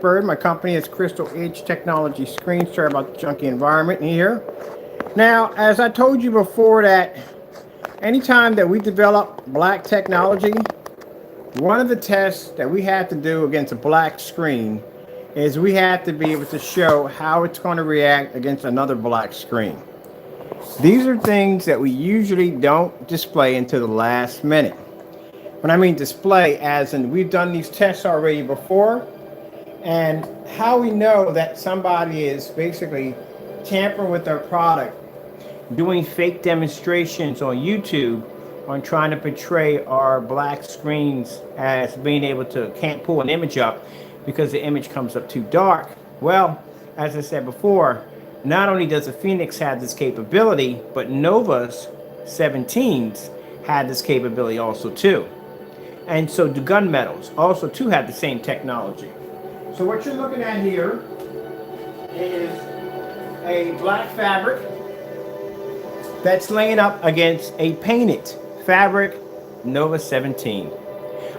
Bird. My company is Crystal Edge Technology Screen. Sorry about the junky environment in here. Now, as I told you before, that anytime that we develop black technology, one of the tests that we have to do against a black screen is we have to be able to show how it's going to react against another black screen. These are things that we usually don't display until the last minute. When I mean display, as in we've done these tests already before, and how we know that somebody is basically tampering with our product, doing fake demonstrations on YouTube on trying to portray our black screens as being able to can't pull an image up because the image comes up too dark. Well, as I said before, not only does the Phoenix have this capability, but Nova's 17s had this capability also too. And so do gunmetals also too have the same technology. So what you're looking at here is a black fabric that's laying up against a painted fabric Nova 17.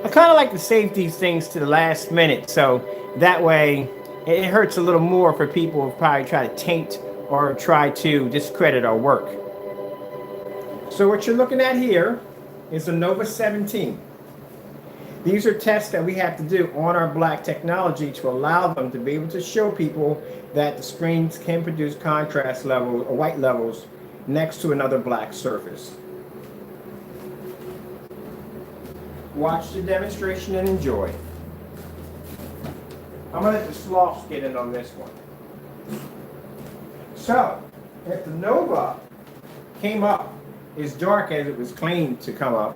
I kind of like to save these things to the last minute, so that way it hurts a little more for people who probably try to taint or try to discredit our work. So what you're looking at here is a Nova 17. These are tests that we have to do on our black technology to allow them to be able to show people that the screens can produce contrast levels or white levels next to another black surface. Watch the demonstration and enjoy. I'm going to let the sloths get in on this one. So, if the Nova came up as dark as it was claimed to come up,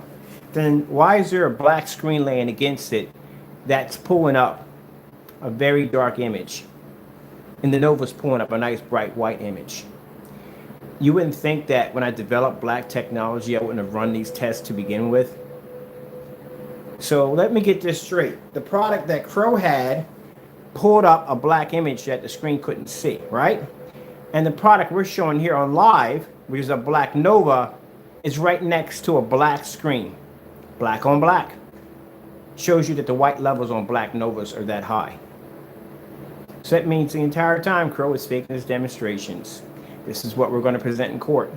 then why is there a black screen laying against it that's pulling up a very dark image? And the Nova's pulling up a nice bright white image. You wouldn't think that when I developed black technology, I wouldn't have run these tests to begin with. So let me get this straight. The product that Crow had pulled up a black image that the screen couldn't see, right? And the product we're showing here on live, which is a Black Nova, is right next to a black screen. Black on black. Shows you that the white levels on Black Novas are that high. So that means the entire time Crow is faking his demonstrations. This is what we're going to present in court.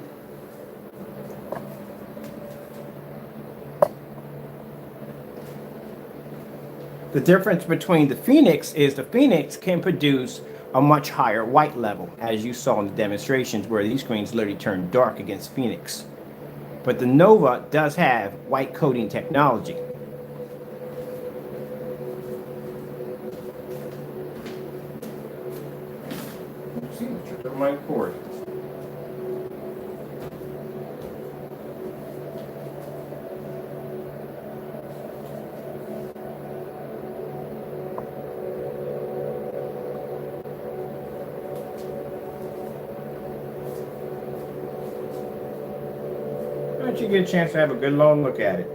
The difference between the Phoenix is the Phoenix can produce a much higher white level, as you saw in the demonstrations where these screens literally turn dark against Phoenix. But the Nova does have white coating technology. Let's see, trip of my cord. Why don't you get a chance to have a good long look at it?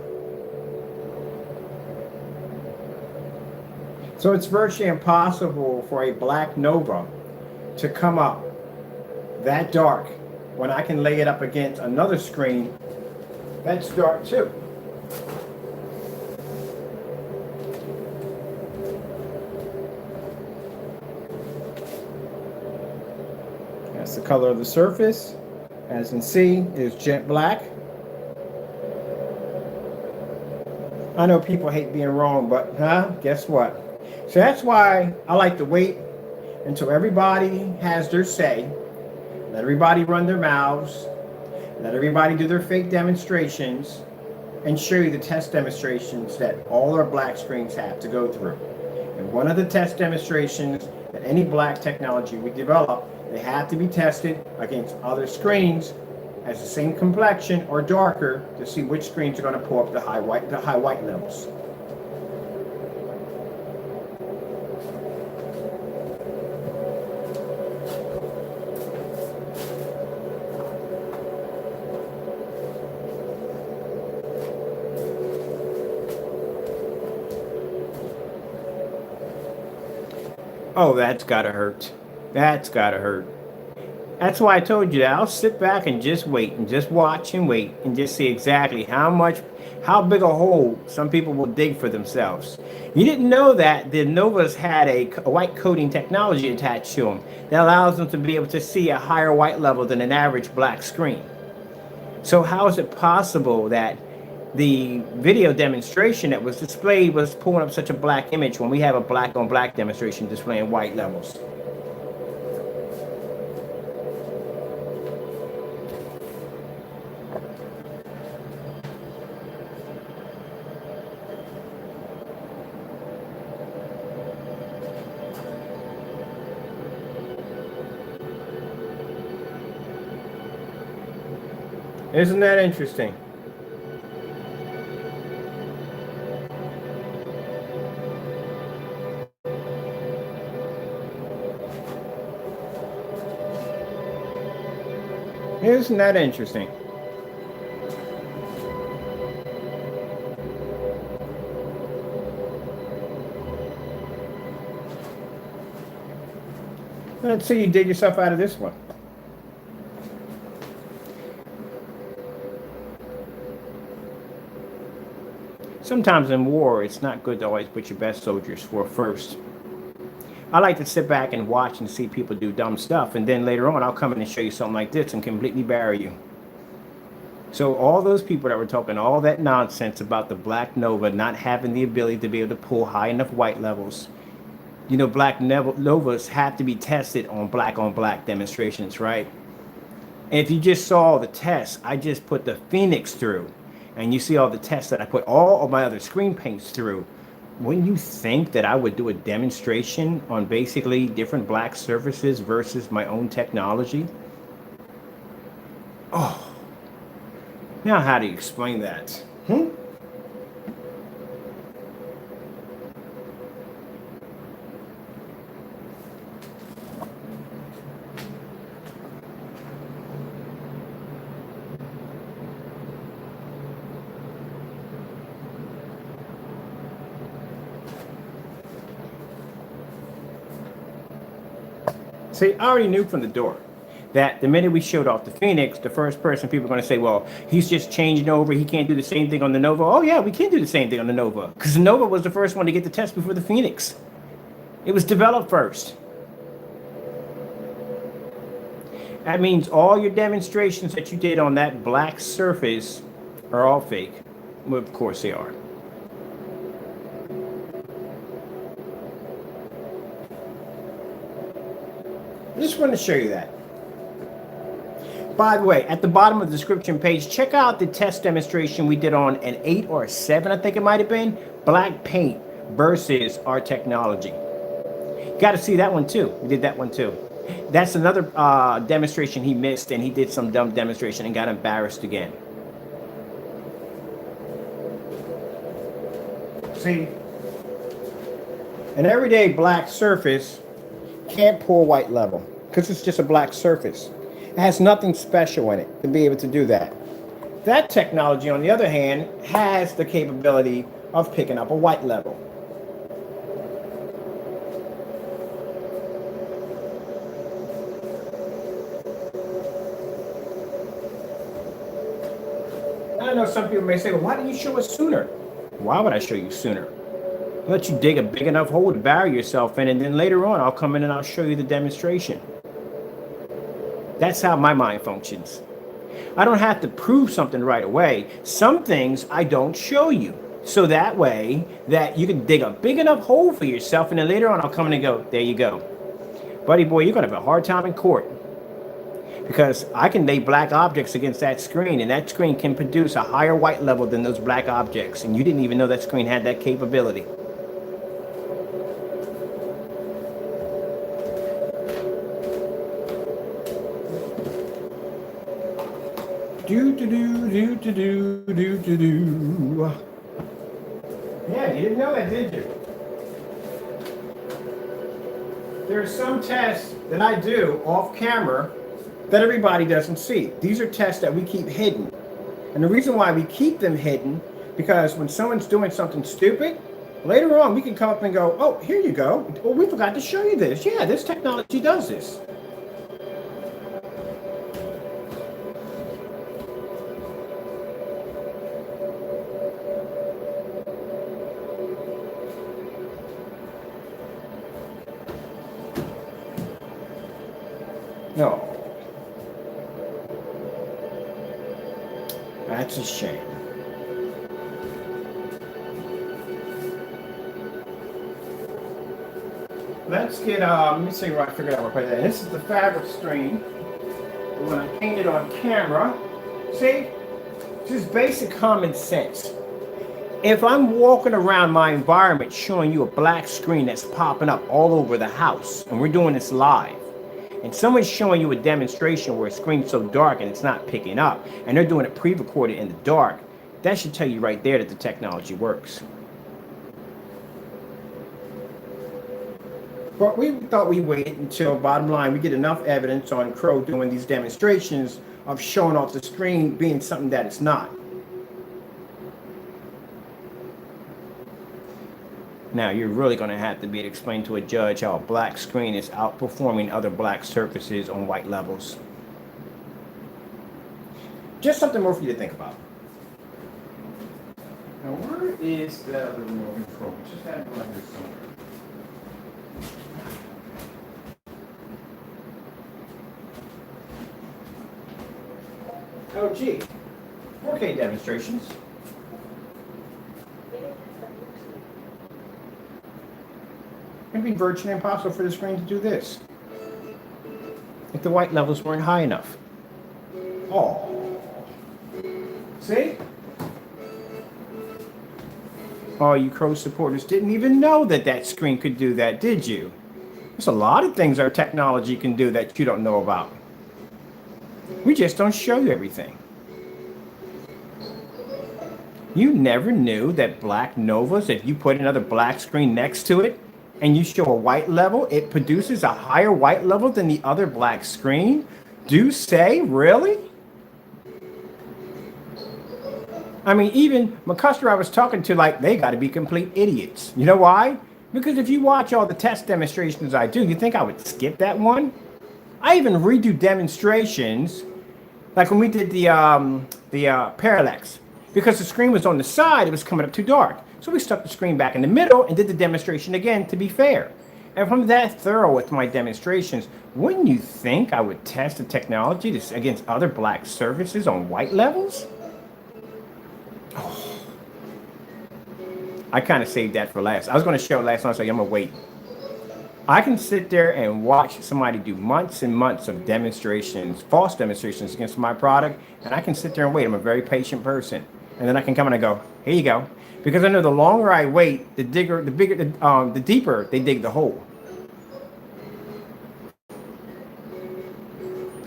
So it's virtually impossible for a Black Nova to come up that dark when I can lay it up against another screen that's dark too. That's the color of the surface. As you can see, it is jet black. I know people hate being wrong, but guess what? So that's why I like to wait until everybody has their say. Let everybody run their mouths. Let everybody do their fake demonstrations and show you the test demonstrations that all our black screens have to go through. And one of the test demonstrations that any black technology we develop, they have to be tested against other screens as the same complexion or darker to see which screens are going to pull up the high white levels. Oh, that's gotta hurt. That's gotta hurt. That's why I told you that I'll sit back and just wait and just watch and wait and just see exactly how much How big a hole some people will dig for themselves. You didn't know that the Novas had a white coating technology attached to them that allows them to be able to see a higher white level than an average black screen. So how is it possible that the video demonstration that was displayed was pulling up such a black image when we have a black on black demonstration displaying white levels? Isn't that interesting? Isn't that interesting? Let's see you dig yourself out of this one. Sometimes in war, it's not good to always put your best soldiers for first. I like to sit back and watch and see people do dumb stuff, and then later on I'll come in and show you something like this and completely bury you. So all those people that were talking all that nonsense about the Black Nova not having the ability to be able to pull high enough white levels, you know, Black Novas have to be tested on black demonstrations, right? And if you just saw the tests, I just put the Phoenix through, and you see all the tests that I put all of my other screen paints through, wouldn't you think that I would do a demonstration on basically different black surfaces versus my own technology? Oh, now how do you explain that? See, I already knew from the door that the minute we showed off the Phoenix, the first person people are going to say, well, he's just changing over. He can't do the same thing on the Nova. Oh, yeah, we can do the same thing on the Nova, because the Nova was the first one to get the test before the Phoenix. It was developed first. That means all your demonstrations that you did on that black surface are all fake. Well, of course they are. I just want to show you that. By the way, at the bottom of the description page, check out the test demonstration we did on an 8 or a 7, I think it might have been, black paint versus our technology. Got to see that one too. We did that one too. That's another demonstration he missed, and he did some dumb demonstration and got embarrassed again. See, an everyday black surface can't pull white level because it's just a black surface. It has nothing special in it to be able to do that. That technology, on the other hand, has the capability of picking up a white level. I know some people may say, well, why didn't you show us sooner? Why would I show you sooner? I'll let you dig a big enough hole to bury yourself in, and then later on I'll come in and I'll show you the demonstration. That's how my mind functions. I don't have to prove something right away. Some things I don't show you. So that way that you can dig a big enough hole for yourself, and then later on I'll come in and go, there you go. Buddy boy, you're going to have a hard time in court. Because I can lay black objects against that screen, and that screen can produce a higher white level than those black objects. And you didn't even know that screen had that capability. Do. Yeah, you didn't know that, did you? There are some tests that I do off camera that everybody doesn't see. These are tests that we keep hidden. And the reason why we keep them hidden, because when someone's doing something stupid, later on we can come up and go, oh, here you go. Well, we forgot to show you this. Yeah, this technology does this. No, that's a shame. Let's get, let me see what I figured out. Right there. This is the fabric screen. When I paint it on camera, see, just basic common sense. If I'm walking around my environment showing you a black screen that's popping up all over the house, and we're doing this live, and someone's showing you a demonstration where a screen's so dark and it's not picking up, and they're doing it pre-recorded in the dark, that should tell you right there that the technology works. But we thought we'd wait until, bottom line, we get enough evidence on Crow doing these demonstrations of showing off the screen being something that it's not. Now, you're really going to have to be able to explain to a judge how a black screen is outperforming other black surfaces on white levels. Just something more for you to think about. Now, where is the other remote control? Just have it right here somewhere. Oh, gee. 4K demonstrations. It'd be virtually impossible for the screen to do this if the white levels weren't high enough. Oh. See? Oh, you Crow supporters didn't even know that that screen could do that, did you? There's a lot of things our technology can do that you don't know about. We just don't show you everything. You never knew that Black Novas, if you put another black screen next to it and you show a white level, it produces a higher white level than the other black screen? Do say, really? I mean, even my customer I was talking to, like, they got to be complete idiots. You know why? Because if you watch all the test demonstrations I do, you think I would skip that one? I even redo demonstrations, like when we did the parallax. Because the screen was on the side, it was coming up too dark. So we stuck the screen back in the middle and did the demonstration again to be fair. And if I'm that thorough with my demonstrations, wouldn't you think I would test the technology against other black surfaces on white levels? Oh. I kind of saved that for last. I was going to show it last night, so I'm going to wait. I can sit there and watch somebody do months and months of demonstrations, false demonstrations against my product, and I can sit there and wait. I'm a very patient person. And then I can come in and go, here you go. Because I know the longer I wait, the deeper they dig the hole.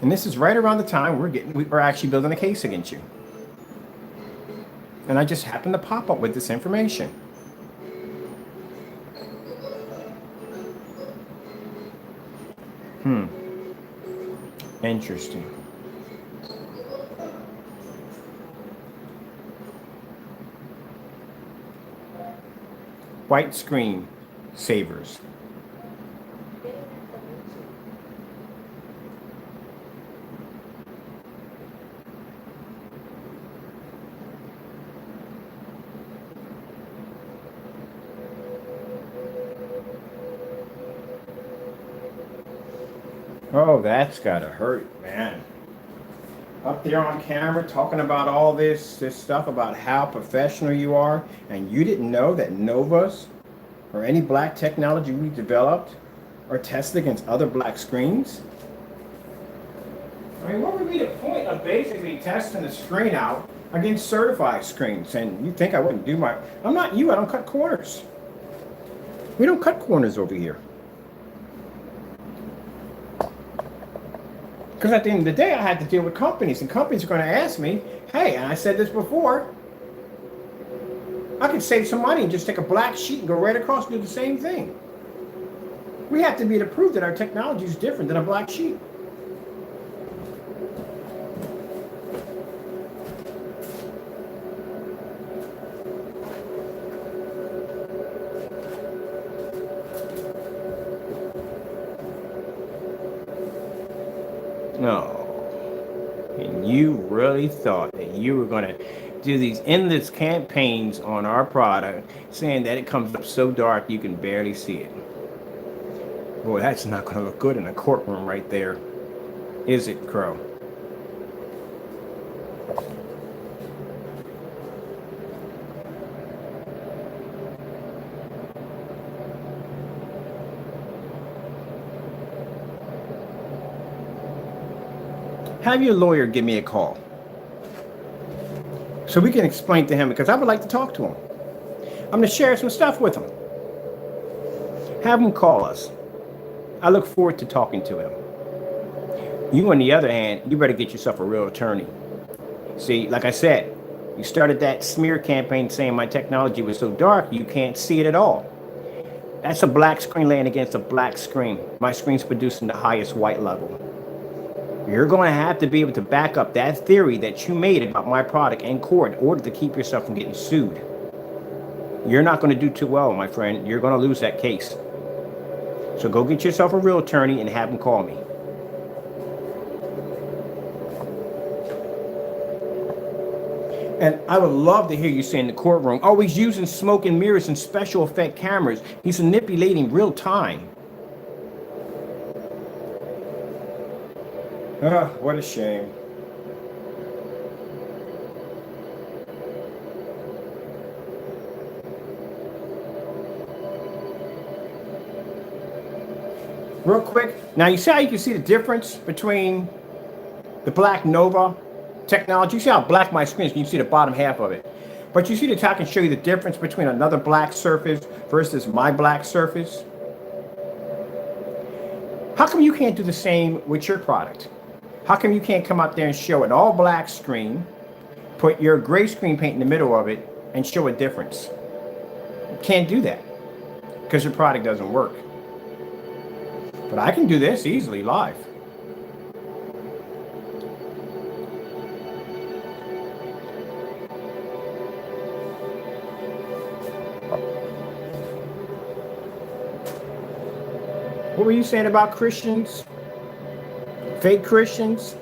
And this is right around the time we're actually building a case against you. And I just happen to pop up with this information. Interesting. White screen savers. Oh, that's gotta hurt, man. Up there on camera talking about all this stuff about how professional you are, and you didn't know that Novas or any black technology we developed are tested against other black screens? I mean, what would be the point of basically testing the screen out against certified screens? And you think I wouldn't do my... I'm not you, I don't cut corners. We don't cut corners over here. Because at the end of the day, I had to deal with companies, and companies are going to ask me, hey, and I said this before, I could save some money and just take a black sheet and go right across and do the same thing. We have to be able to prove that our technology is different than a black sheet. No. And you really thought that you were going to do these endless campaigns on our product saying that it comes up so dark you can barely see it. Boy, that's not going to look good in a courtroom right there. is it, Crow? Have your lawyer give me a call so we can explain to him, because I would like to talk to him. I'm going to share some stuff with him. Have him call us. I look forward to talking to him. You, on the other hand, you better get yourself a real attorney. See, like I said, you started that smear campaign saying my technology was so dark you can't see it at all. That's a black screen laying against a black screen. My screen's producing the highest white level. You're going to have to be able to back up that theory that you made about my product in court in order to keep yourself from getting sued. You're not going to do too well, my friend. You're going to lose that case. So go get yourself a real attorney and have him call me. And I would love to hear you say in the courtroom, oh, he's using smoke and mirrors and special effect cameras. He's manipulating real time. Ah, what a shame. Real quick, now you see how you can see the difference between the Black Nova technology? You see how black my screen is, you can see the bottom half of it. But you see the top can show you the difference between another black surface versus my black surface. How come you can't do the same with your product? How come you can't come out there and show an all black screen, put your gray screen paint in the middle of it, and show a difference? You can't do that because your product doesn't work. But I can do this easily live. What were you saying about Christians? Fake Christians?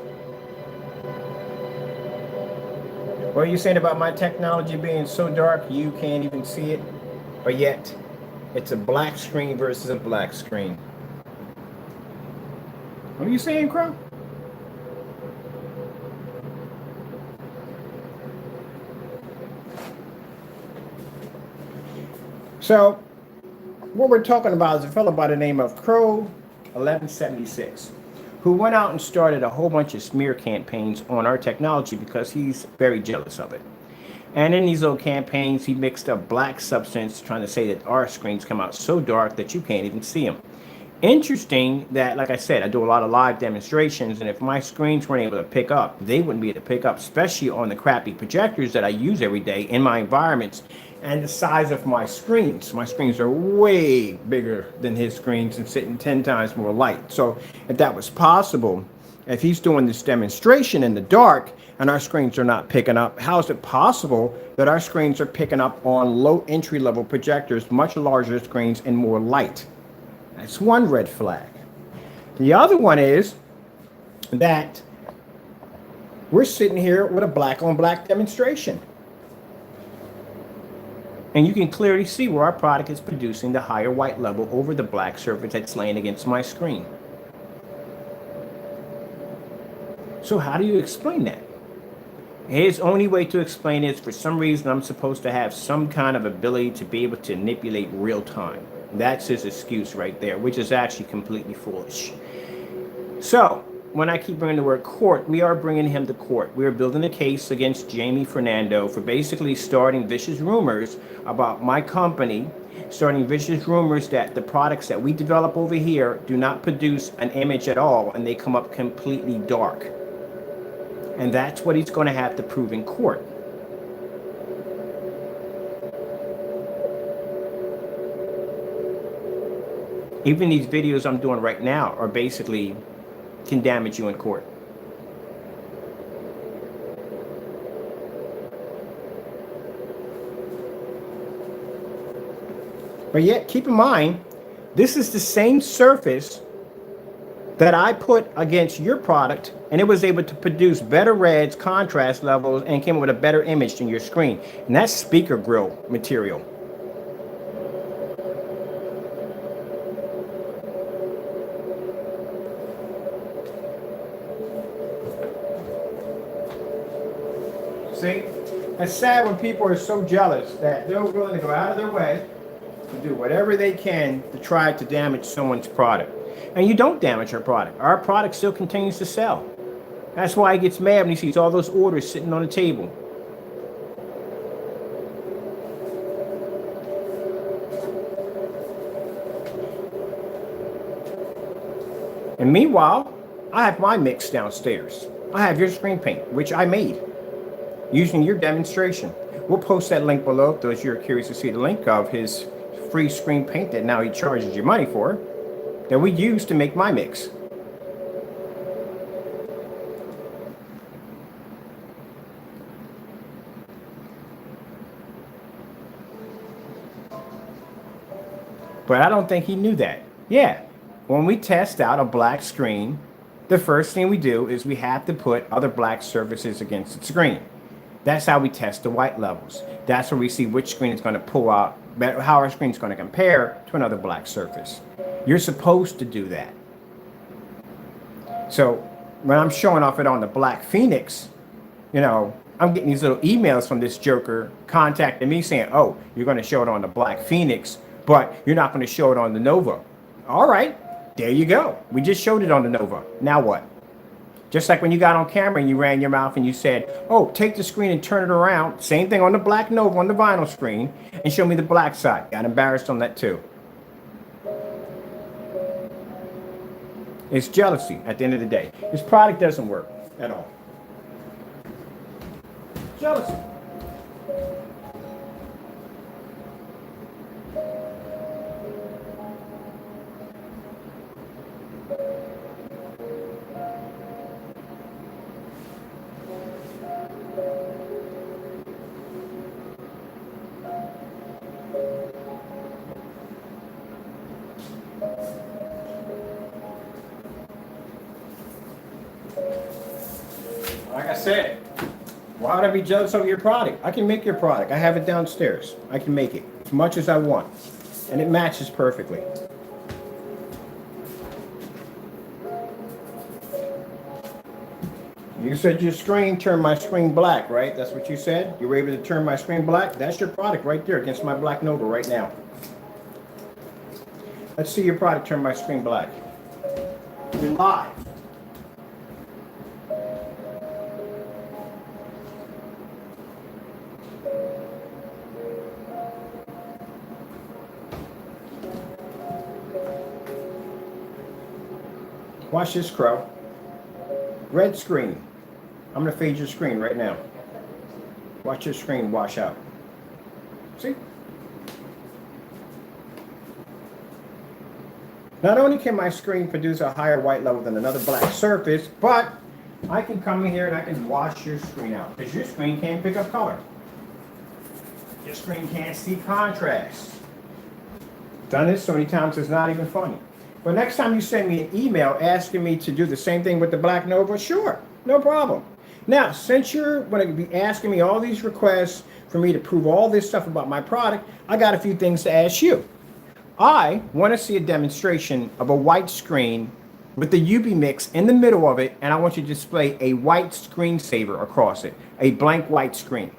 What are you saying about my technology being so dark you can't even see it? But yet, it's a black screen versus a black screen. What are you saying, Crow? So, what we're talking about is a fellow by the name of Crow 1176, who went out and started a whole bunch of smear campaigns on our technology because he's very jealous of it. And in these little campaigns, he mixed up black substance, trying to say that our screens come out so dark that you can't even see them. Interesting that, like I said, I do a lot of live demonstrations, and if my screens weren't able to pick up, they wouldn't be able to pick up, especially on the crappy projectors that I use every day in my environments. And the size of my screens are way bigger than his screens and sitting 10 times more light. So if that was possible, if he's doing this demonstration in the dark and our screens are not picking up, how is it possible that our screens are picking up on low entry level projectors, much larger screens and more light? That's one red flag. The other one is that we're sitting here with a black on black demonstration. And you can clearly see where our product is producing the higher white level over the black surface that's laying against my screen. So how do you explain that? His only way to explain it is for some reason I'm supposed to have some kind of ability to be able to manipulate real time. That's his excuse right there, which is actually completely foolish. So when I keep bringing the word court, we are bringing him to court. We are building a case against Jamie Fernando for basically starting vicious rumors about my company, starting vicious rumors that the products that we develop over here do not produce an image at all, and they come up completely dark. And that's what he's going to have to prove in court. Even these videos I'm doing right now are basically can damage you in court. But yet, keep in mind, this is the same surface that I put against your product, and it was able to produce better reds, contrast levels, and came up with a better image than your screen. And that's speaker grill material. See? It's sad when people are so jealous that they're willing to go out of their way to do whatever they can to try to damage someone's product. And you don't damage our product. Our product still continues to sell. That's why he gets mad when he sees all those orders sitting on the table. And meanwhile, I have my mix downstairs. I have your screen paint, which I made using your demonstration. We'll post that link below if those of you are curious to see the link of his free screen paint that now he charges you money for, that we use to make my mix. But I don't think he knew that. Yeah, when we test out a black screen, the first thing we do is we have to put other black surfaces against the screen. That's how we test the white levels. That's where we see which screen is going to pull out, how our screen is going to compare to another black surface. You're supposed to do that. So when I'm showing off it on the Black Phoenix, you know, I'm getting these little emails from this joker contacting me saying, oh, you're going to show it on the Black Phoenix, but you're not going to show it on the Nova. All right, there you go. We just showed it on the Nova. Now what? Just like when you got on camera and you ran your mouth and you said, oh, take the screen and turn it around. Same thing on the Black Nova on the vinyl screen and show me the black side. Got embarrassed on that too. It's jealousy at the end of the day. This product doesn't work at all. Jealousy. Like I said, why would I be jealous of your product? I can make your product. I have it downstairs. I can make it as much as I want. And it matches perfectly. You said your screen turned my screen black, right? That's what you said? You were able to turn my screen black? That's your product right there against my Black Nova right now. Let's see your product turn my screen black. You're live. Watch this, Crow. Red screen. I'm going to fade your screen right now. Watch your screen wash out. See? Not only can my screen produce a higher white level than another black surface, but I can come in here and I can wash your screen out. Because your screen can't pick up color. Your screen can't see contrast. Done this so many times it's not even funny. But next time you send me an email asking me to do the same thing with the Black Nova, sure, no problem. Now, since you're going to be asking me all these requests for me to prove all this stuff about my product, I got a few things to ask you. I want to see a demonstration of a white screen with the UV mix in the middle of it, and I want you to display a white screensaver across it, a blank white screen.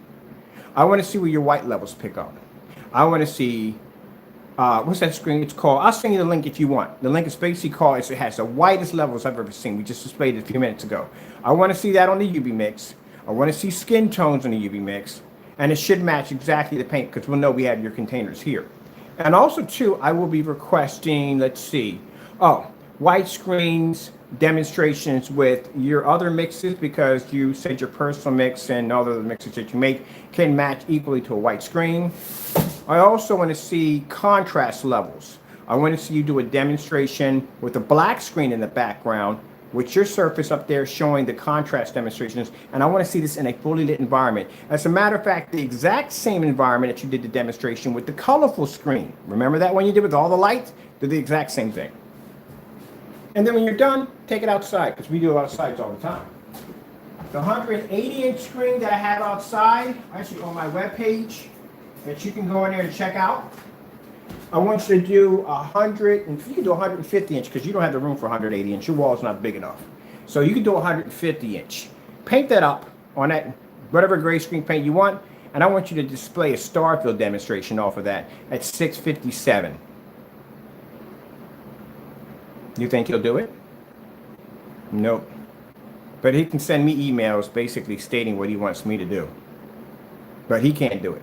I want to see where your white levels pick up. I want to see what's that screen? It's called. I'll send you the link if you want. The link is basically called. It has the whitest levels I've ever seen. We just displayed it a few minutes ago. I want to see that on the UV mix. I want to see skin tones on the UV mix, and it should match exactly the paint because we'll know we have your containers here. And also, too, I will be requesting. Let's see. Oh, white screens demonstrations with your other mixes because you said your personal mix and all the other mixes that you make can match equally to a white screen. I also want to see contrast levels. I want to see you do a demonstration with a black screen in the background with your surface up there showing the contrast demonstrations, and I want to see this in a fully lit environment. As a matter of fact, the exact same environment that you did the demonstration with the colorful screen. Remember that one you did with all the lights? Do the exact same thing. And then when you're done, take it outside because we do outside all the time. The 180-inch screen that I have outside, actually on my webpage, that you can go in there and check out. I want you to do 100, and you can do 150 inch because you don't have the room for 180 inch. Your wall's not big enough. So you can do 150 inch. Paint that up on that whatever gray screen paint you want, and I want you to display a star field demonstration off of that at 657. You think he'll do it? Nope. But he can send me emails basically stating what he wants me to do. But he can't do it.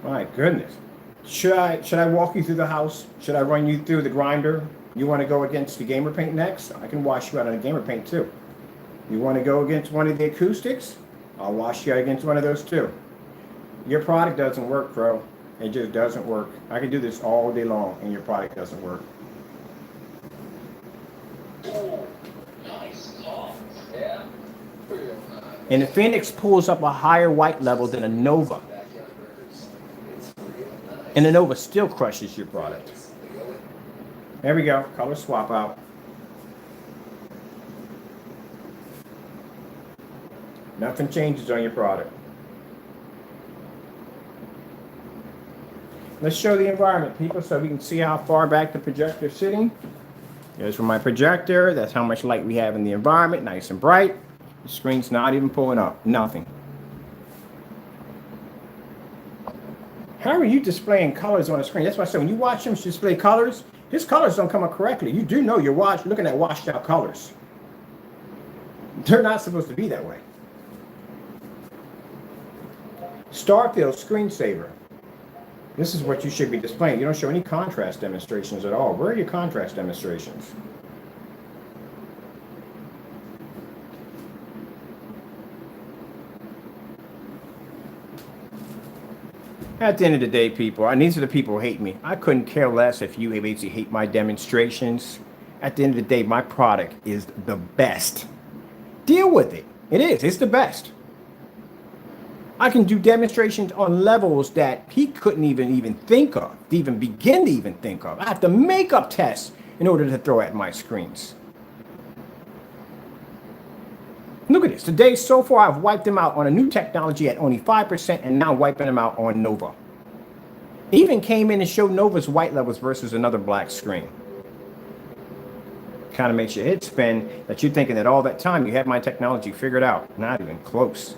My goodness. Should I walk you through the house? Should I run you through the grinder? You want to go against the gamer paint next? I can wash you out on the gamer paint too. You want to go against one of the acoustics? I'll wash you out against one of those too. Your product doesn't work, bro. It just doesn't work. I can do this all day long and your product doesn't work. Nice. Yeah. And the Phoenix pulls up a higher white level than a Nova. And the Nova still crushes your product. There we go. Color swap out. Nothing changes on your product. Let's show the environment, people, so we can see how far back the projector is sitting. There's from my projector. That's how much light we have in the environment. Nice and bright. The screen's not even pulling up. Nothing. How are you displaying colors on the screen? That's why I said when you watch him display colors, his colors don't come up correctly. You do know you're looking at washed out colors. They're not supposed to be that way. Starfield screensaver. This is what you should be displaying. You don't show any contrast demonstrations at all. Where are your contrast demonstrations? At the end of the day, people, and these are the people who hate me. I couldn't care less if you basically hate my demonstrations. At the end of the day, my product is the best. Deal with it. It is. It's the best. I can do demonstrations on levels that he couldn't even think of, to even begin to even think of. I have to make up tests in order to throw at my screens. Look at this. Today, so far, I've wiped them out on a new technology at only 5% and now wiping them out on Nova. Even came in and showed Nova's white levels versus another black screen. Kind of makes your head spin that you're thinking that all that time you had my technology figured out. Not even close.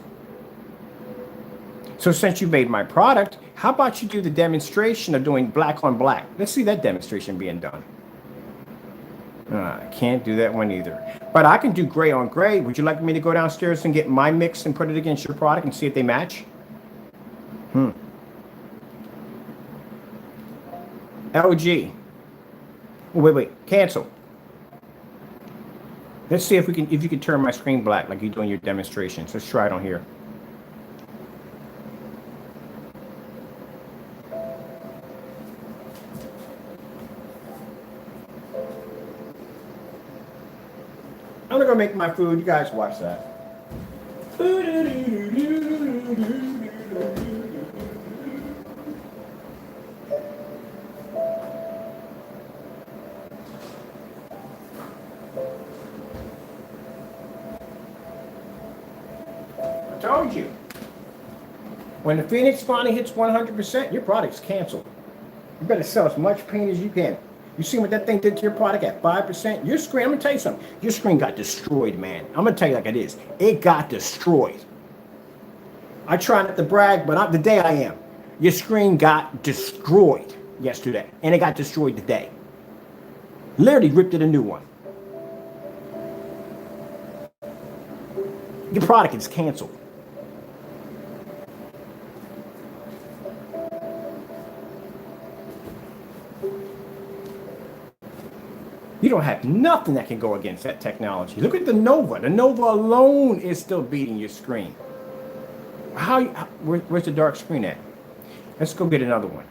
So since you made my product, how about you do the demonstration of doing black on black? Let's see that demonstration being done. I can't do that one either. But I can do gray on gray. Would you like me to go downstairs and get my mix and put it against your product and see if they match? LG. Oh, wait. Cancel. Let's see if you can turn my screen black like you do in your demonstrations. Let's try it on here. I'm gonna go make my food. You guys watch that. I told you. When the Phoenix finally hits 100%, your product's canceled. You better sell as much paint as you can. You see what that thing did to your product at 5%? Your screen, I'm going to tell you something. Your screen got destroyed, man. I'm going to tell you like it is. It got destroyed. I try not to brag, but the day I am. Your screen got destroyed yesterday, and it got destroyed today. Literally ripped it a new one. Your product is canceled. You don't have nothing that can go against that technology. Look at the Nova. The Nova alone is still beating your screen. Where's the dark screen at? Let's go get another one.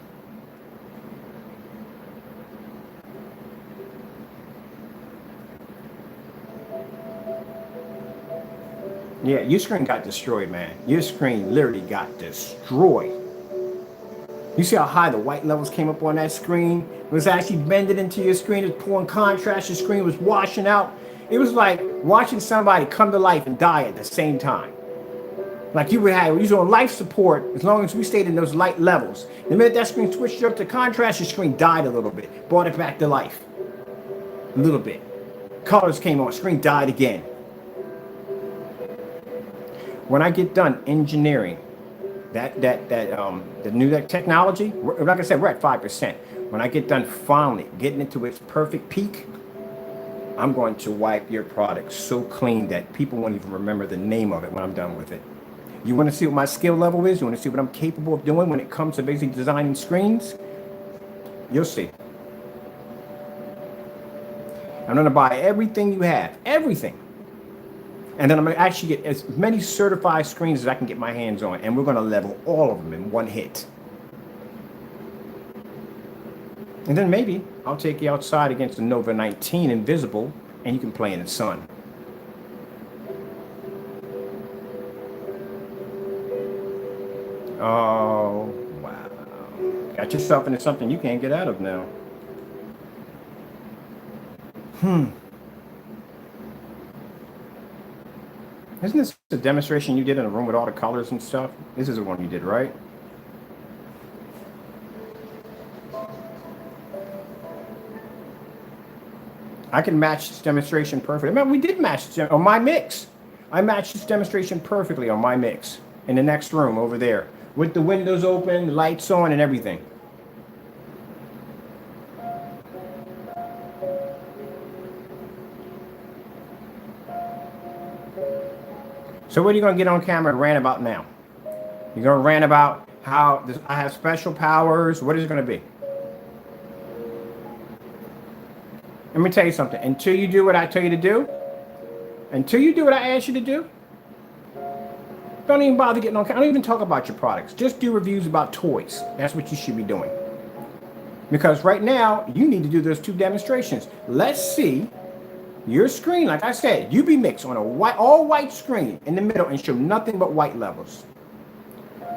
Yeah, your screen got destroyed, man. Your screen literally got destroyed. You see how high the white levels came up on that screen? It was actually bending into your screen. It was pulling contrast. Your screen was washing out. It was like watching somebody come to life and die at the same time. Like you would have, you're on life support as long as we stayed in those light levels. The minute that screen switched up to contrast, your screen died a little bit, brought it back to life. A little bit. Colors came on, screen died again. When I get done engineering the new technology, like I said, we're at 5%. When I get done finally getting into its perfect peak, I'm going to wipe your product so clean that people won't even remember the name of it when I'm done with it. You want to see what my skill level is? You want to see what I'm capable of doing when it comes to basically designing screens? You'll see. I'm going to buy everything you have, everything. And then I'm going to actually get as many certified screens as I can get my hands on. And we're going to level all of them in one hit. And then maybe I'll take you outside against the Nova 19 invisible and you can play in the sun. Oh, wow. Got yourself into something you can't get out of now. Isn't this the demonstration you did in a room with all the colors and stuff? This is the one you did, right? I can match this demonstration perfectly. Remember, we did match on my mix. I matched this demonstration perfectly on my mix in the next room over there with the windows open, lights on, and everything. So what are you going to get on camera and rant about now? You're going to rant about how I have special powers. What is it going to be? Let me tell you something. Until you do what I tell you to do, until you do what I ask you to do, don't even bother getting on camera. Don't even talk about your products. Just do reviews about toys. That's what you should be doing. Because right now, you need to do those 2 demonstrations. Let's see your screen. Like I said, you be mixed on a all white screen in the middle and show nothing but white levels.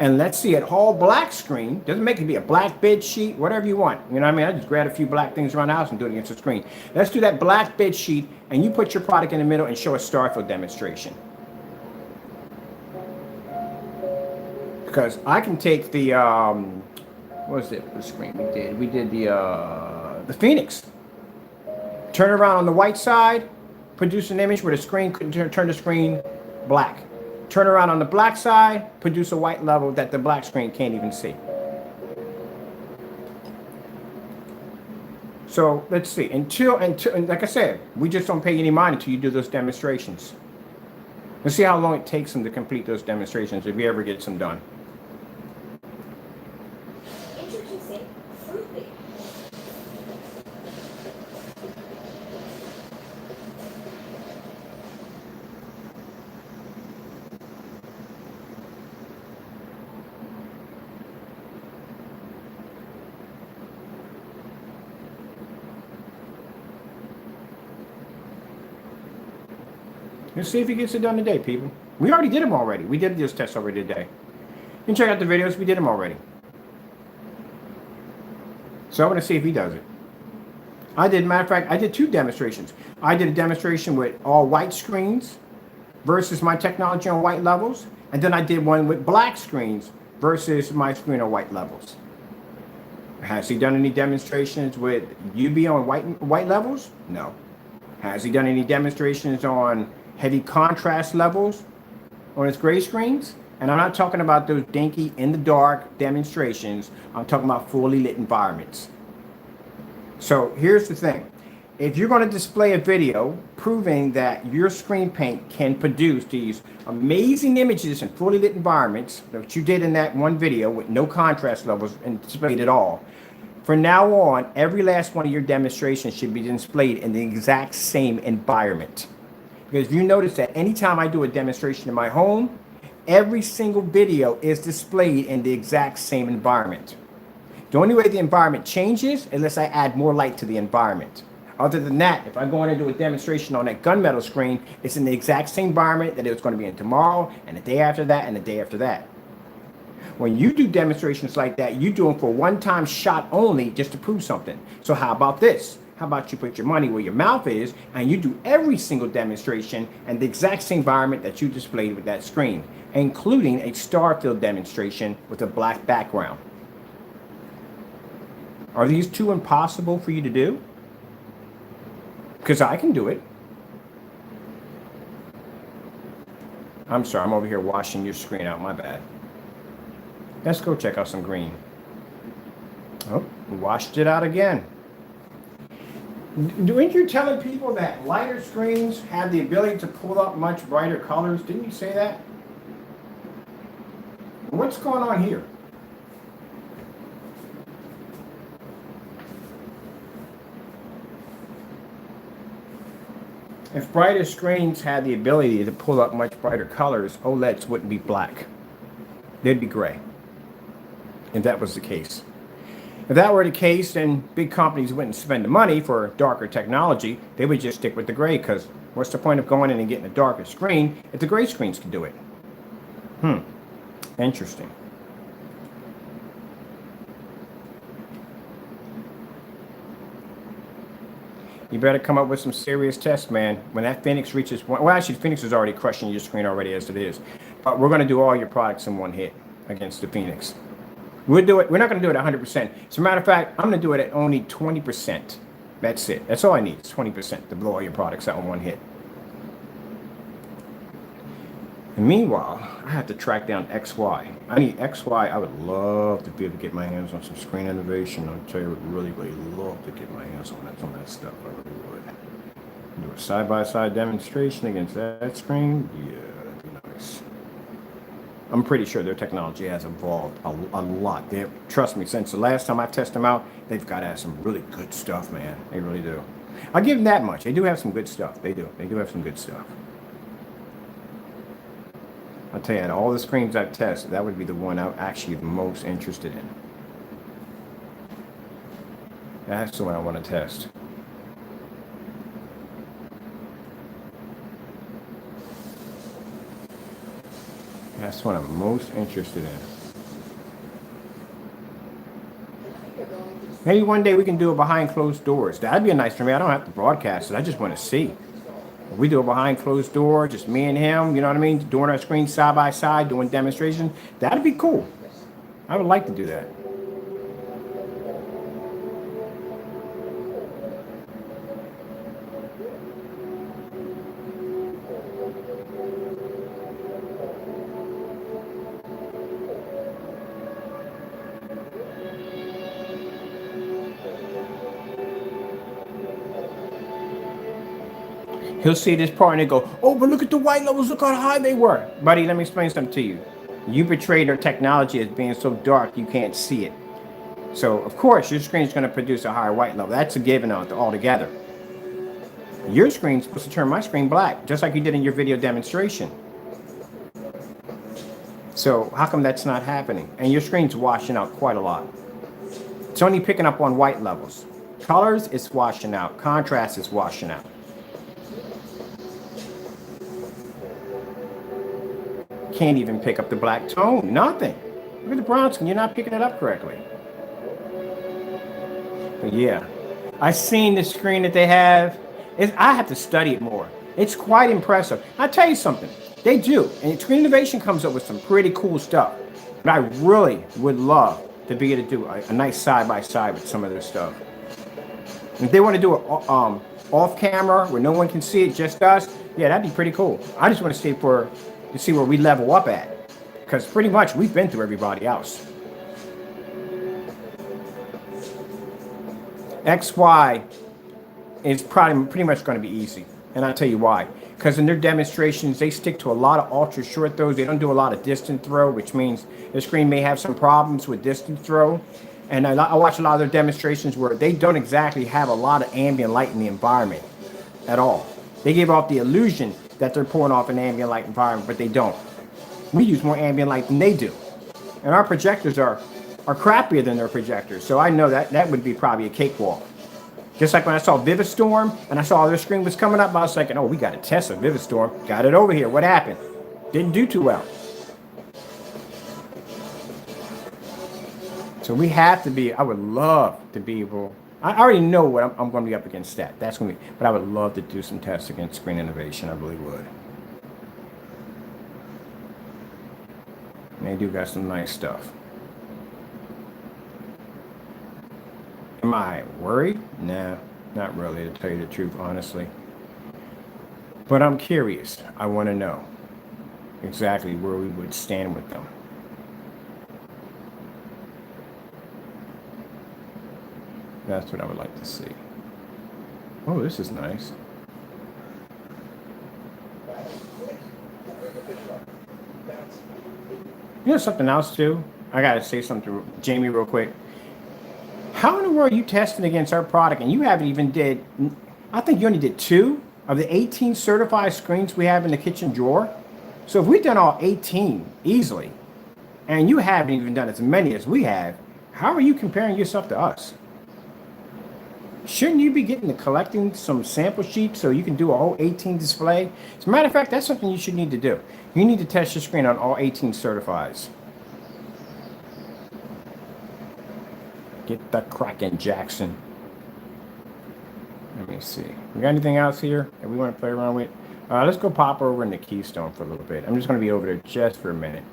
And let's see an all black screen. Doesn't make it be a black bed sheet, whatever you want. You know what I mean? I just grab a few black things around the house and do it against the screen. Let's do that black bed sheet and you put your product in the middle and show a Starfield demonstration. Because I can take the, what was it, the screen we did? We did the Phoenix. Turn around on the white side, produce an image where the screen couldn't turn the screen black. Turn around on the black side, produce a white level that the black screen can't even see. So let's see, until like I said, we just don't pay any mind until you do those demonstrations. Let's see how long it takes them to complete those demonstrations if you ever get some done. Introducing Fruitly. Let's see if he gets it done today, people. We already did them already. We did this test already today. You can check out the videos. We did them already. So I want to see if he does it. Matter of fact, I did 2 demonstrations. I did a demonstration with all white screens versus my technology on white levels. And then I did one with black screens versus my screen on white levels. Has he done any demonstrations with UV on white levels? No. Has he done any demonstrations on heavy contrast levels on his gray screens? And I'm not talking about those dinky in the dark demonstrations. I'm talking about fully lit environments. So here's the thing. If you're going to display a video proving that your screen paint can produce these amazing images in fully lit environments that you did in that one video with no contrast levels and displayed at all, from now on, every last one of your demonstrations should be displayed in the exact same environment. Because if you notice that anytime I do a demonstration in my home, every single video is displayed in the exact same environment. The only way the environment changes is unless I add more light to the environment. Other than that, if I go in and do a demonstration on that gunmetal screen, it's in the exact same environment that it's going to be in tomorrow and the day after that and the day after that. When you do demonstrations like that, you do them for one-time shot only just to prove something. So how about this? How about you put your money where your mouth is and you do every single demonstration in the exact same environment that you displayed with that screen, including a star-filled demonstration with a black background. Are these two impossible for you to do? Because I can do it. I'm sorry, I'm over here washing your screen out, my bad. Let's go check out some green. Oh, we washed it out again. Didn't you telling people that lighter screens have the ability to pull up much brighter colors? Didn't you say that? What's going on here? If brighter screens had the ability to pull up much brighter colors, OLEDs wouldn't be black. They'd be gray. If that was the case. If that were the case, then big companies wouldn't spend the money for darker technology. They would just stick with the gray, because what's the point of going in and getting a darker screen if the gray screens can do it? Interesting. You better come up with some serious tests, man. When that Phoenix reaches one, well, actually, Phoenix is already crushing your screen already as it is. But we're going to do all your products in one hit against the Phoenix. We'll do it. We're not going to do it 100%. As a matter of fact, I'm going to do it at only 20%. That's it. That's all I need is 20% to blow all your products out in one hit. And meanwhile, I have to track down XY. I need XY. I would love to be able to get my hands on some screen innovation. I'll tell you, I would really, really love to get my hands on that stuff. I really would. Do a side-by-side demonstration against that screen. Yeah, that'd be nice. I'm pretty sure their technology has evolved a lot. Trust me, since the last time I tested them out, they've got to have some really good stuff, man. They really do. I'll give them that much. They do have some good stuff. They do. They do have some good stuff. I'll tell you, out of all the screens I've tested, that would be the one I'm actually the most interested in. That's the one I want to test. That's what I'm most interested in. Maybe one day we can do it behind closed doors. That'd be a nice for me. I don't have to broadcast it. I just want to see. If we do it behind closed door, just me and him, you know what I mean? Doing our screen side by side, doing demonstrations. That'd be cool. I would like to do that. He'll see this part and he'll go, oh, but look at the white levels, look how high they were. Buddy, let me explain something to you. You portrayed our technology as being so dark you can't see it. So, of course, your screen's going to produce a higher white level. That's a given altogether. Your screen's supposed to turn my screen black, just like you did in your video demonstration. So, how come that's not happening? And your screen's washing out quite a lot. It's only picking up on white levels. Colors, it's washing out. Contrast is washing out. Can't even pick up the black tone. Nothing. Look at the brown skin. You're not picking it up correctly. But yeah, I've seen the screen that they have. I have to study it more. It's quite impressive. I'll tell you something. They do. And Screen Innovation comes up with some pretty cool stuff. But I really would love to be able to do a nice side-by-side with some of their stuff. If they want to do it off camera where no one can see it, just us, yeah, that'd be pretty cool. I just want to stay to see where we level up at, because pretty much we've been through everybody else. XY is pretty much going to be easy, and I'll tell you why. Because in their demonstrations, they stick to a lot of ultra short throws. They don't do a lot of distant throw, which means the screen may have some problems with distant throw. And I watch a lot of their demonstrations where they don't exactly have a lot of ambient light in the environment at all. They give off the illusion that they're pouring off an ambient light environment, but they don't. We use more ambient light than they do. And our projectors are crappier than their projectors. So I know that would be probably a cakewalk. Just like when I saw Vivistorm and I saw their screen was coming up, I was thinking, oh, we got to test a Vivistorm. Got it over here. What happened? Didn't do too well. So we have to be, I would love to be able I already know what I'm going to be up against that. That's going to be, but I would love to do some tests against Screen Innovation. I really would. And they do got some nice stuff. Am I worried? Nah, not really, to tell you the truth, honestly. But I'm curious. I want to know exactly where we would stand with them. That's what I would like to see. Oh, this is nice. You know something else too? I gotta say something to Jamie real quick. How in the world are you testing against our product and you haven't even did, I think you only did 2 of the 18 certified screens we have in the kitchen drawer. So if we've done all 18 easily, and you haven't even done as many as we have, how are you comparing yourself to us? Shouldn't you be getting to collecting some sample sheets so you can do a whole 18 display? As a matter of fact, that's something you should need to do. You need to test your screen on all 18 certifieds. Get the cracking, Jackson. Let me see. We got anything else here that we want to play around with? Let's go pop over into Keystone for a little bit. I'm just going to be over there just for a minute.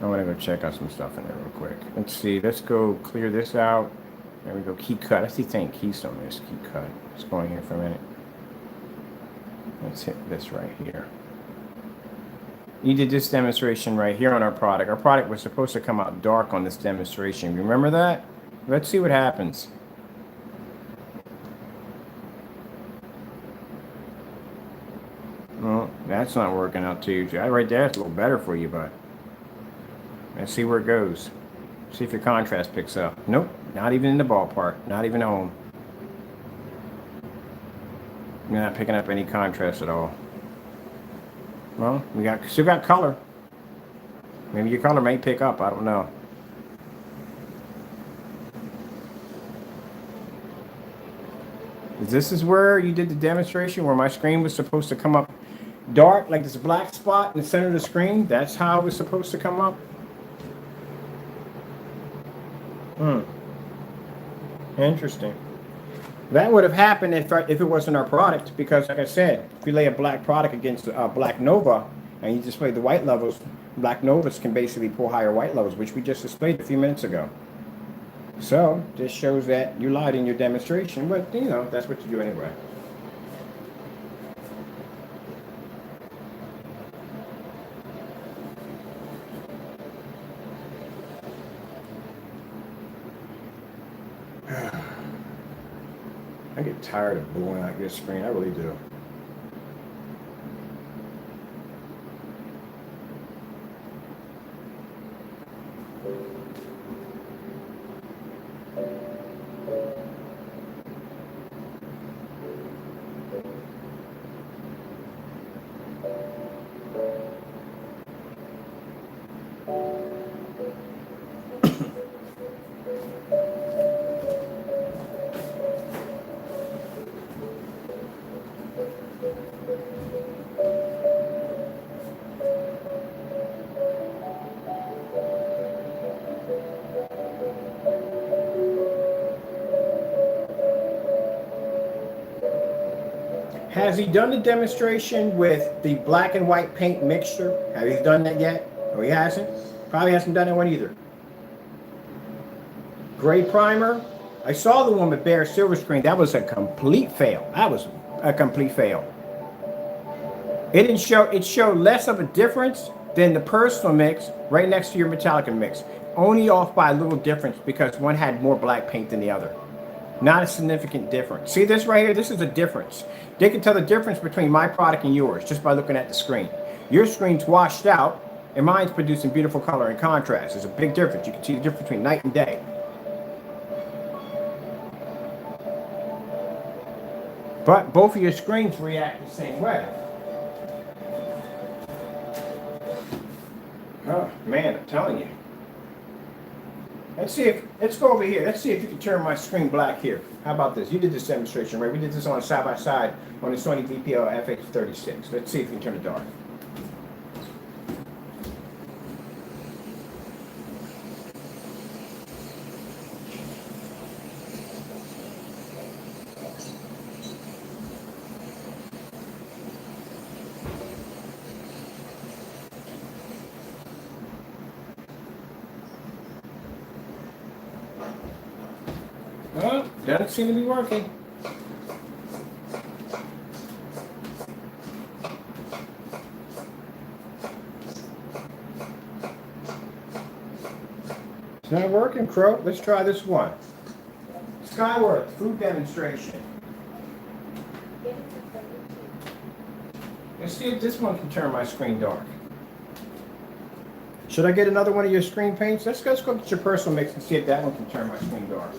I want to go check out some stuff in there real quick. Let's see. Let's go clear this out. There we go. Key cut. That's the thing. Keystone is key cut. Let's go in here for a minute. Let's hit this right here. You did this demonstration right here on our product. Our product was supposed to come out dark on this demonstration. Remember that? Let's see what happens. Well, that's not working out too. Right there, it's a little better for you, but let's see where it goes. See if your contrast picks up. Nope, not even in the ballpark. Not even home. You're not picking up any contrast at all. Well, we still got color. Maybe your color may pick up. I don't know. This is where you did the demonstration where my screen was supposed to come up dark, like this black spot in the center of the screen. That's how it was supposed to come up. Interesting. That would have happened if it wasn't our product, because like I said, if you lay a black product against a Black Nova and you display the white levels, Black Novas can basically pull higher white levels, which we just displayed a few minutes ago. So this shows that you lied in your demonstration, but you know, that's what you do anyway. I get tired of blowing out your screen. I really do. Has he done the demonstration with the black and white paint mixture? Have he done that yet? Or he hasn't? Probably hasn't done that one either. Gray primer. I saw the one with bare silver screen. That was a complete fail. That was a complete fail. It didn't show. It showed less of a difference than the personal mix right next to your Metallica mix. Only off by a little difference because one had more black paint than the other. Not a significant difference. See this right here? This is a difference. They can tell the difference between my product and yours just by looking at the screen. Your screen's washed out and mine's producing beautiful color and contrast. There's a big difference. You can see the difference between night and day. But both of your screens react the same way. Oh man, I'm telling you. Let's go over here. Let's see if you can turn my screen black here. How about this? You did this demonstration, right? We did this on a side-by-side on the Sony VPL FX36. Let's see if you can turn it dark. Doesn't seem to be working. It's not working, Crow. Let's try this one. Skyworth, food demonstration. Let's see if this one can turn my screen dark. Should I get another one of your screen paints? Let's go get your personal mix and see if that one can turn my screen dark.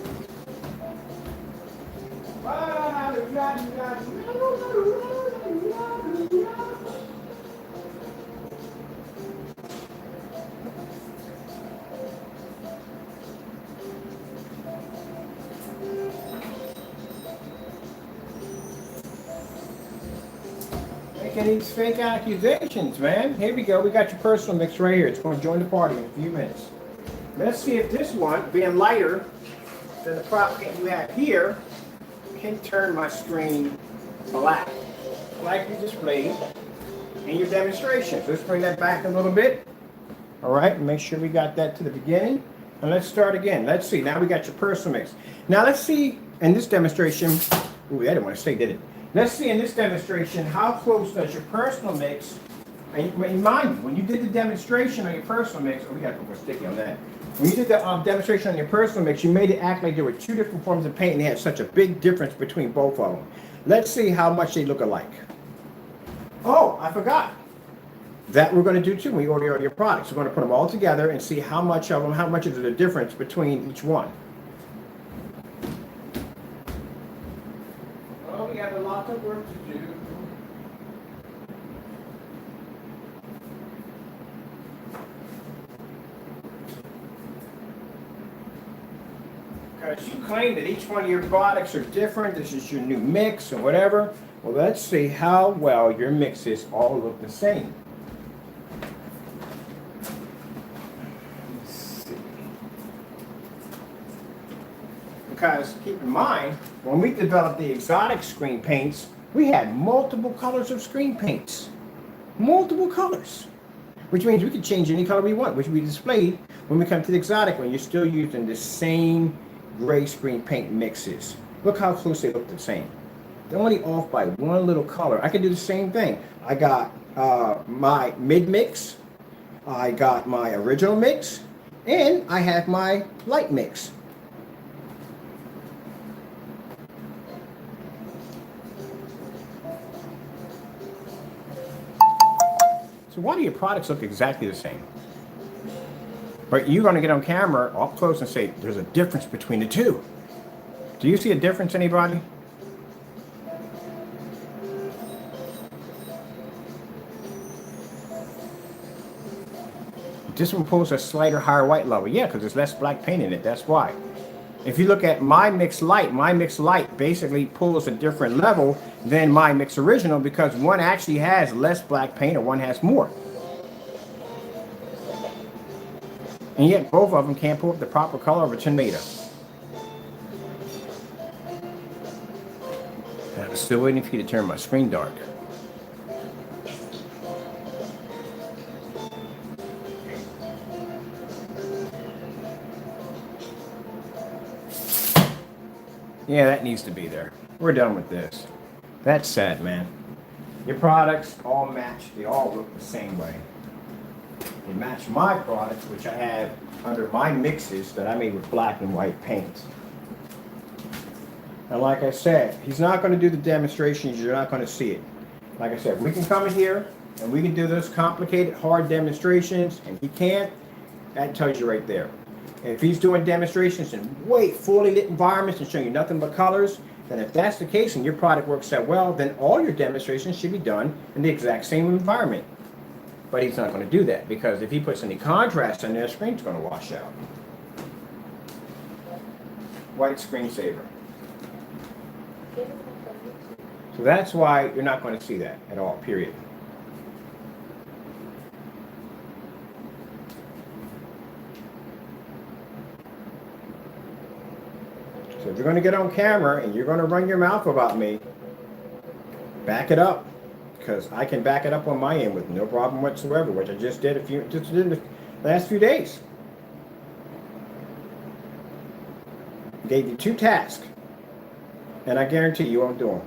Making these fake accusations, man. Here we go. We got your personal mix right here. It's going to join the party in a few minutes. Let's see if this one, being lighter than the prop paint you have here, can turn my screen black, like we displayed in your demonstration. So let's bring that back a little bit. All right, make sure we got that to the beginning. And let's start again. Let's see. Now we got your personal mix. Now let's see in this demonstration. Ooh, I didn't want to say, did it? Let's see in this demonstration how close does your personal mix. And mind you, when you did the demonstration on your personal mix, oh, we got to put sticky on that. When you did the demonstration on your personal mix, you made it act like there were two different forms of paint and they had such a big difference between both of them. Let's see how much they look alike. Oh, I forgot. That we're going to do too when we order your products. We're going to put them all together and see how much of them, how much is the difference between each one. Well, we have a lot of work to do. Because you claim that each one of your products are different, this is your new mix or whatever. Well, let's see how well your mixes all look the same. Let's see. Because keep in mind, when we developed the exotic screen paints, we had multiple colors of screen paints. Multiple colors. Which means we could change any color we want, which we displayed when we come to the exotic one. You're still using the same gray screen paint mixes. Look how close they look the same. They're only off by one little color. I can do the same thing. I got my mid mix, I got my original mix, and I have my light mix. So why do your products look exactly the same? But you're going to get on camera up close and say, there's a difference between the two. Do you see a difference, anybody? This one pulls a slighter higher white level. Yeah, because there's less black paint in it. That's why. If you look at my mix light basically pulls a different level than my mix original because one actually has less black paint or one has more. And yet both of them can't pull up the proper color of a tomato. I'm still waiting for you to turn my screen dark. Yeah, that needs to be there. We're done with this. That's sad, man. Your products all match. They all look the same way. They match my products, which I have under my mixes that I made with black and white paint. And like I said, he's not going to do the demonstrations. You're not going to see it. Like I said, we can come in here and we can do those complicated, hard demonstrations, and he can't. That tells you right there. If he's doing demonstrations in fully lit environments and showing you nothing but colors, then if that's the case and your product works that well, then all your demonstrations should be done in the exact same environment. But he's not going to do that because if he puts any contrast in there, the screen's going to wash out. White screensaver. So that's why you're not going to see that at all, period. So if you're going to get on camera and you're going to run your mouth about me, back it up. Because I can back it up on my end with no problem whatsoever, which I just did in the last few days. Gave you two tasks. And I guarantee you won't do them.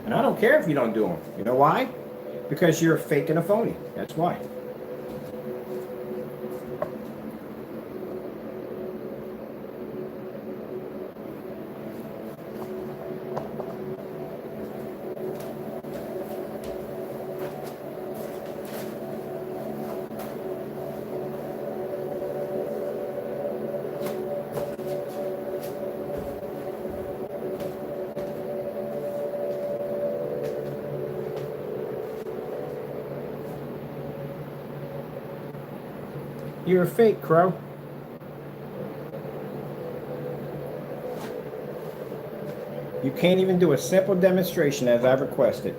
And I don't care if you don't do them. You know why? Because you're fake and a phony. That's why. You're a fake, Crow. You can't even do a simple demonstration as I've requested.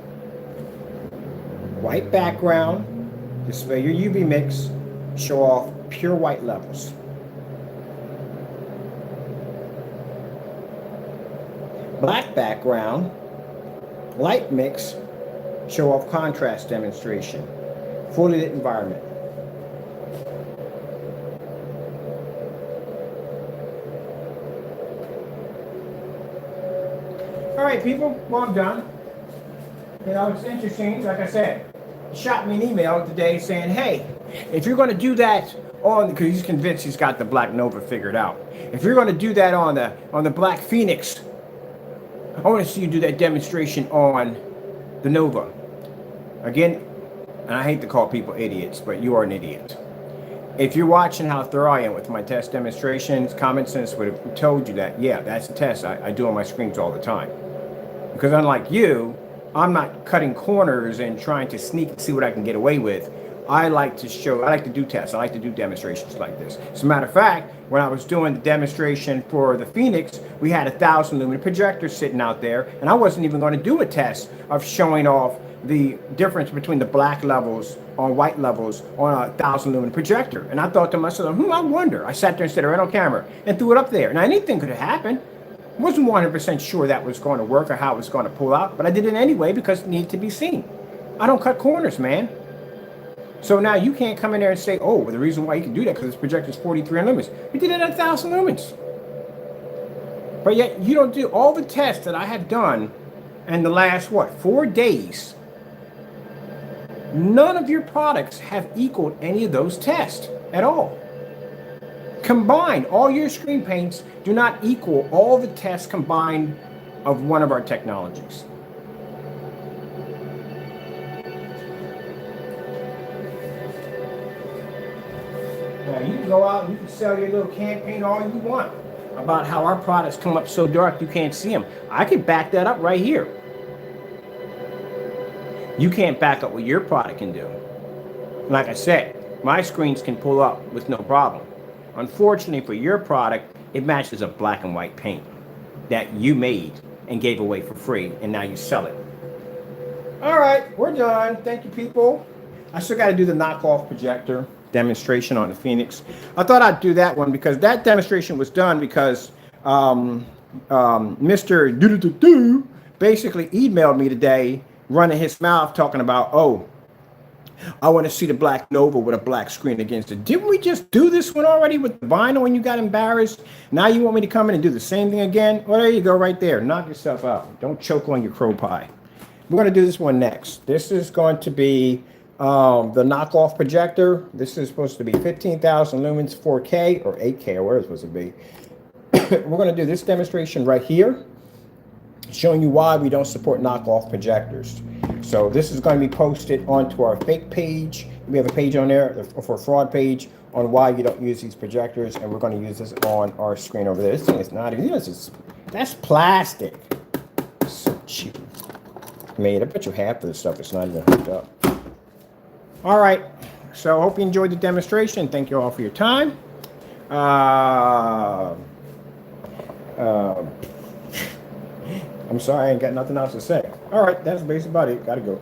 White background, display your UV mix, show off pure white levels. Black background, light mix, show off contrast demonstration. Fully lit environment. All right, people, well, I'm done. You know, it's interesting, like I said, he shot me an email today saying, hey, if you're going to do that on, because he's convinced he's got the Black Nova figured out. If you're going to do that on the Black Phoenix, I want to see you do that demonstration on the Nova. Again, and I hate to call people idiots, but you are an idiot. If you're watching how thorough I am with my test demonstrations, common sense would have told you that, yeah, that's a test I do on my screens all the time. Because unlike you, I'm not cutting corners and trying to sneak and see what I can get away with. I like to do tests. I like to do demonstrations like this. As a matter of fact, when I was doing the demonstration for the Phoenix, we had 1,000 lumen projector sitting out there, and I wasn't even going to do a test of showing off the difference between the black levels on white levels on a 1,000 lumen projector. And I thought to myself, I wonder. I sat there and set a rental camera and threw it up there. Now, anything could have happened. Wasn't 100% sure that was going to work or how it was going to pull out, but I did it anyway because it needed to be seen. I don't cut corners, man. So now you can't come in there and say, oh, well, the reason why you can do that because this projector is 43 lumens. We did it at 1,000 lumens. But yet you don't do all the tests that I have done in the last, 4 days. None of your products have equaled any of those tests at all. Combined, all your screen paints do not equal all the tests combined of one of our technologies. Now you can go out and you can sell your little campaign all you want about how our products come up so dark you can't see them. I can back that up right here. You can't back up what your product can do. Like I said, my screens can pull up with no problem. Unfortunately for your product, it matches a black and white paint that you made and gave away for free, and now you sell it. All right, we're done. Thank you, people. I still got to do the knockoff projector demonstration on the Phoenix. I thought I'd do that one because that demonstration was done because Mr. Doo basically emailed me today, running his mouth talking about, oh, I want to see the Black Nova with a black screen against it. Didn't we just do this one already with the vinyl and you got embarrassed? Now you want me to come in and do the same thing again? Well, there you go right there. Knock yourself out. Don't choke on your crow pie. We're going to do this one next. This is going to be the knockoff projector. This is supposed to be 15,000 lumens 4K or 8K or whatever it's supposed to be. We're going to do this demonstration right here, showing you why we don't support knockoff projectors. So this is going to be posted onto our fake page. We have a page on there for a fraud page on why you don't use these projectors, and we're going to use this on our screen over there. This thing is not even, that's plastic. So cheap. Made, I bet you half of this stuff is not even hooked up. All right, so hope you enjoyed the demonstration. Thank you all for your time. I'm sorry, I ain't got nothing else to say. All right, that's basically about it. Gotta go.